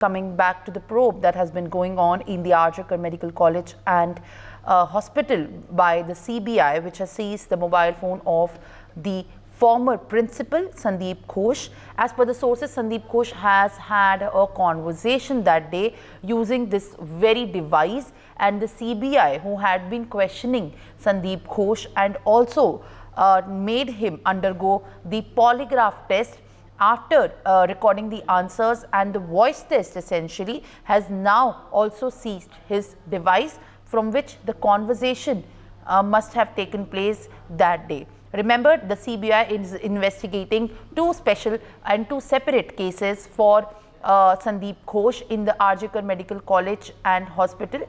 coming back to the probe that has been going on in the Arjikar Medical College and Hospital by the CBI, which has seized the mobile phone of the former principal Sandeep Ghosh. As per the sources, Sandeep Ghosh has had a conversation that day using this very device, and the CBI, who had been questioning Sandeep Ghosh and also made him undergo the polygraph test after recording the answers and the voice test, essentially has now also seized his device from which the conversation must have taken place that day. Remember, the CBI is investigating two special and two separate cases for Sandeep Ghosh in the Arjikar Medical College and Hospital,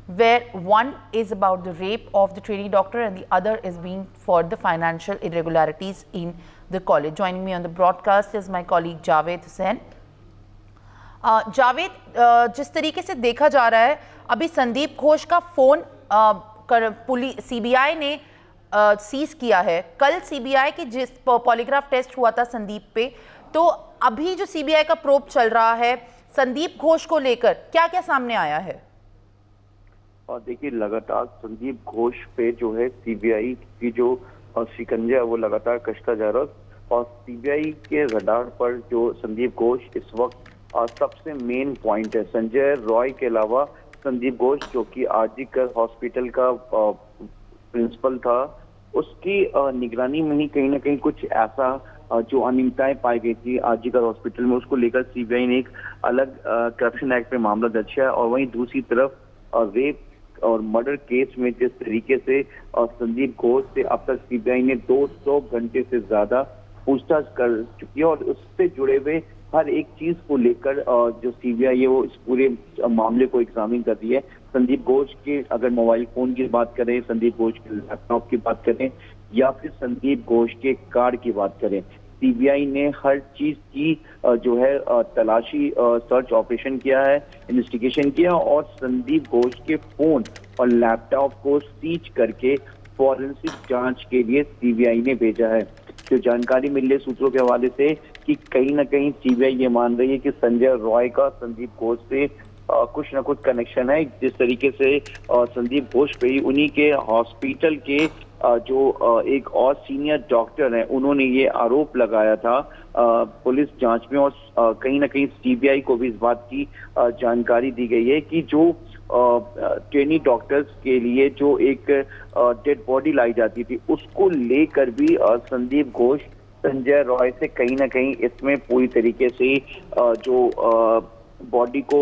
where one is about the rape of the trainee doctor and the other is being for the financial irregularities in the college. Joining me on the broadcast is my colleague Javed Hussain. Javed, जिस तरीके से देखा जा रहा है, अभी संदीप घोष का phone police CBI ने सीज किया है. कल सीबीआई की जिस पॉलीग्राफ टेस्ट हुआ था संदीप पे, तो अभी जो सीबीआई का प्रोब चल रहा है संदीप घोष को लेकर, क्या क्या सामने आया है? और देखिए, लगातार संदीप घोष पे जो है सीबीआई की जो शिकंजा वो लगातार कसता जा रहा है, और सीबीआई के रडार पर जो संदीप घोष इस वक्त सबसे मेन पॉइंट है. संजय रॉय के अलावा संदीप घोष, जो कि आरजीकर हॉस्पिटल का प्रिंसिपल था, उसकी निगरानी में ही कहीं ना कहीं कुछ ऐसा जो अनियमितताएं पाई गई थी आरजीकर हॉस्पिटल में, उसको लेकर सीबीआई ने एक अलग करप्शन एक्ट में मामला दर्ज किया. और वहीं दूसरी तरफ रेप और मर्डर केस में जिस तरीके से संदीप घोष से अब तक सीबीआई ने 200 घंटे से ज्यादा पूछताछ कर चुकी है, और उससे जुड़े हुए हर एक चीज को लेकर जो सीबीआई है वो इस पूरे मामले को एग्जामिन कर रही है. संदीप घोष के अगर मोबाइल फोन की बात करें, संदीप घोष के लैपटॉप की बात करें, या फिर संदीप घोष के कार की बात करें, सीबीआई ने हर चीज की जो है तलाशी सर्च ऑपरेशन किया है, इन्वेस्टिगेशन किया, और संदीप घोष के फोन और लैपटॉप को सीज करके फॉरेंसिक जांच के लिए सीबीआई ने भेजा है. जो जानकारी मिल रही सूत्रों के हवाले से कि कहीं ना कहीं सीबीआई ये मान रही है कि संजय रॉय का संदीप घोष से कुछ ना कुछ कनेक्शन है. जिस तरीके से संदीप घोष पे ही उन्हीं के हॉस्पिटल के जो एक और सीनियर डॉक्टर हैं, उन्होंने ये आरोप लगाया था पुलिस जांच में, और कहीं ना कहीं सीबीआई को भी इस बात की जानकारी दी गई है कि जो ट्रेनी डॉक्टर्स के लिए जो एक डेड बॉडी लाई जाती थी, उसको लेकर भी संदीप घोष संजय रॉय से कहीं ना कहीं इसमें पूरी तरीके से जो बॉडी को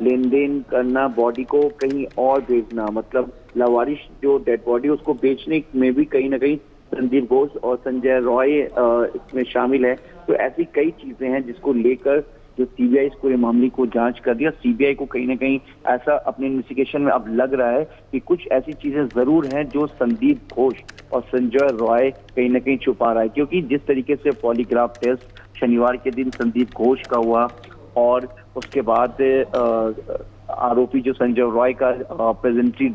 लेन देन करना, बॉडी को कहीं और भेजना, मतलब लावारिश जो डेड बॉडी उसको बेचने में भी कहीं ना कहीं संदीप घोष और संजय रॉय इसमें शामिल है. तो ऐसी कई चीजें हैं जिसको लेकर जो सीबीआई इस पूरे मामले को जांच कर दिया. सीबीआई को कहीं ना कहीं ऐसा अपने इन्वेस्टिगेशन में अब लग रहा है कि कुछ ऐसी चीजें जरूर हैं जो संदीप घोष और संजय रॉय कहीं ना कहीं छुपा रहा है. क्योंकि जिस तरीके से पॉलीग्राफ टेस्ट शनिवार के दिन संदीप घोष का हुआ, और उसके बाद आरोपी जो संजय रॉय का प्रेसिडेंसी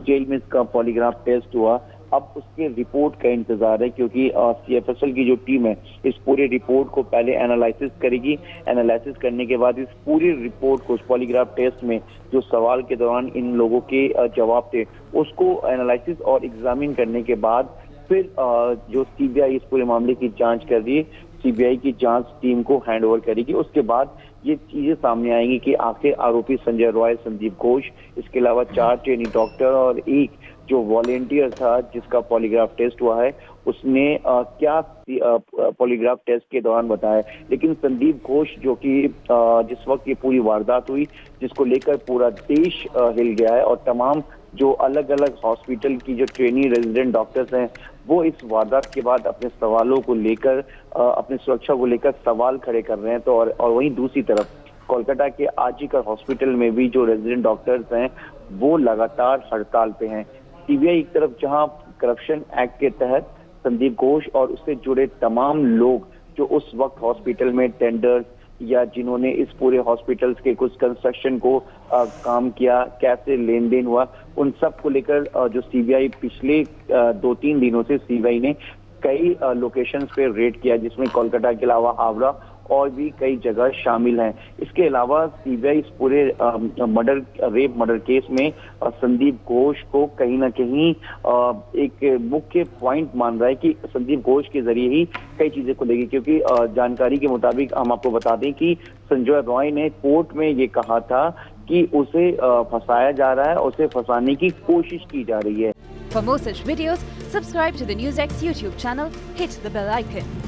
जेल में इसका पॉलीग्राफ टेस्ट हुआ, अब उसके रिपोर्ट का इंतजार है. क्योंकि सीएफएसएल की जो टीम है इस पूरी रिपोर्ट को पहले एनालिसिस करेगी. एनालिसिस करने के बाद इस पूरी रिपोर्ट को, उस पॉलीग्राफ टेस्ट में जो सवाल के दौरान इन लोगों के जवाब थे, उसको एनालिसिस और एग्जामिन करने के बाद फिर जो सीबीआई इस पूरे मामले की जांच कर रही है, सीबीआई की जांच टीम को हैंड ओवर करेगी. उसके बाद ये चीजें सामने आएंगी कि आखिर आरोपी संजय रॉय, संदीप घोष, इसके अलावा 4 ट्रेनी डॉक्टर और एक जो वॉलेंटियर था जिसका पॉलीग्राफ टेस्ट हुआ है, उसने क्या पॉलीग्राफ टेस्ट के दौरान बताया. लेकिन संदीप घोष, जो कि जिस वक्त ये पूरी वारदात हुई, जिसको लेकर पूरा देश हिल गया है, और तमाम जो अलग अलग हॉस्पिटल की जो ट्रेनी रेजिडेंट डॉक्टर्स हैं, वो इस वारदात के बाद अपने सवालों को लेकर, अपनी सुरक्षा को लेकर सवाल खड़े कर रहे हैं. तो और वहीं दूसरी तरफ कोलकाता के आरजीकर हॉस्पिटल में भी जो रेजिडेंट डॉक्टर्स हैं वो लगातार हड़ताल पे हैं. सीबीआई एक तरफ जहां करप्शन एक्ट के तहत संदीप घोष और उससे जुड़े तमाम लोग जो उस वक्त हॉस्पिटल में टेंडर्स या जिन्होंने इस पूरे हॉस्पिटल्स के कुछ कंस्ट्रक्शन को काम किया, कैसे लेन देन हुआ, उन सब को लेकर जो सीबीआई पिछले 2-3 दिनों से सीबीआई ने कई लोकेशंस पे रेड किया, जिसमें कोलकाता के अलावा हावड़ा और भी कई जगह शामिल हैं। इसके अलावा सीबीआई इस पूरे रेप मर्डर केस में संदीप घोष को कहीं ना कहीं एक मुख्य पॉइंट मान रहा है कि संदीप घोष के जरिए ही कई चीजें खुलेगी, क्योंकि जानकारी के मुताबिक हम आपको बता दें कि संजय रॉय ने कोर्ट में ये कहा था कि उसे फंसाया जा रहा है, उसे फंसाने की कोशिश की जा रही है। For more such videos, subscribe to the NewsX YouTube channel, hit the bell icon.